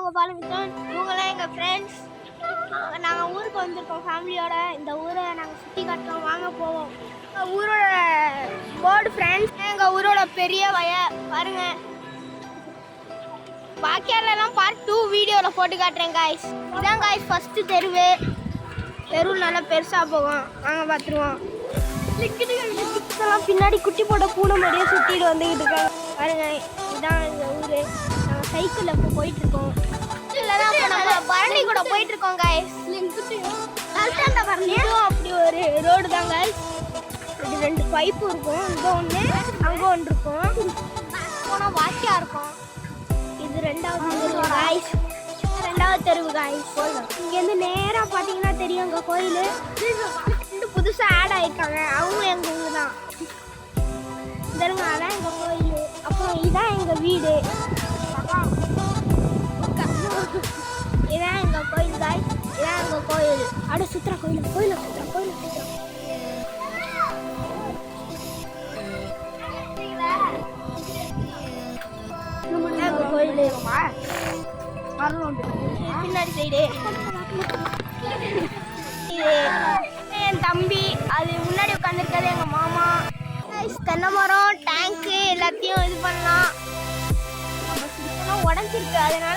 உங்கள் பாலமித்தான். இவங்களாம் எங்கள் ஃப்ரெண்ட்ஸ். நாங்கள் ஊருக்கு வந்திருக்கோம் ஃபேமிலியோட. இந்த ஊரை நாங்கள் சுற்றி காட்டுறோம், வாங்க போவோம். எங்கள் ஊரோட போர்டு ஃப்ரெண்ட்ஸ், எங்கள் ஊரோட பெரிய பாருங்கள். பாக்கியாலெல்லாம் பார்ட் 2 வீடியோவில் போட்டு காட்டுறேன் காய்ஸ். இதான் காய்ஸ் ஃபஸ்ட்டு தெரு நல்லா பெருசாக போகும், வாங்க பார்த்துருவோம். பின்னாடி குட்டி போட்ட பூனை மாதிரியே சுற்றிட்டு வந்துக்கிட்டு இருக்காங்க பாருங்க. இதுதான் எங்கள் ஊர். நாங்கள் சைக்கிளில் இப்போ போயிட்டுருக்கோம். இல்லைனா இப்போ நம்ம பரணி கூட போயிட்டுருக்கோம் காய்ஸ். அப்படி ஒரு ரோடு தான் காய்ஸ். இது 2 பைப்பு இருக்கும், இங்கே ஒன்று அங்கே ஒன்று இருக்கும். போனால் வாக்கியா இருக்கும். இது 2வது தெருவு காய்ஸ். 2வது தெருவு காய்ஸ். இங்கேருந்து நேராக பார்த்தீங்கன்னா தெரியும் எங்கள் கோயில். புதுசாக ஆட் ஆகிருக்காங்க, அவங்க எங்கள் ஊர் தான். இதருங்க, அதான் எங்கள் கோயில். அப்புறம் இதான் எங்கள் வீடு. இதான் எங்கள் கோயில் காய். இதான் எங்கள் கோயில். அப்படியே சுற்றுற கோயில் சுற்றுறோம். எங்கள் கோயில் பின்னாடி சைடு என் தம்பி, அது முன்னாடி உட்காந்துருக்காது எங்கள் மாமா. தென்னை மரம், டேங்க்கு எல்லாத்தையும் இது பண்ணலாம். உடஞ்சிருக்கு, அதனால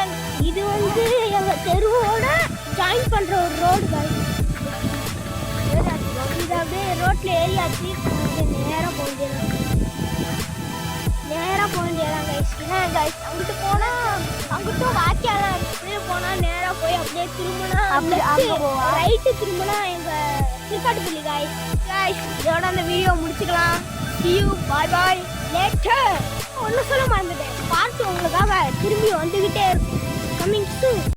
இது வந்து எங்கள் தெருவோட ஜாயின் பண்ணுற ஒரு ரோடு காய். இது அப்படியே ரோட்டில் ஏறியாச்சு. நேராக போக வேண்டியதான் கைஸ். ஏன் கைஸ் அங்கிட்டு போனால் அங்கிட்டும் வாக்கியாலாம் இருக்குது. போனால் நேராக போய் அப்படியே திரும்பினா ரைட்டு திரும்பினா எங்கள் திருக்காட்டுப்பள்ளி காய்ஸ். இதோட அந்த வீடியோ முடிச்சுக்கலாம். See you, bye later. ஒன்றும் சொல்ல மறந்துட்டேன், பார்த்து உங்களுக்காக திரும்பி வந்துக்கிட்டே இருக்கும். Coming soon.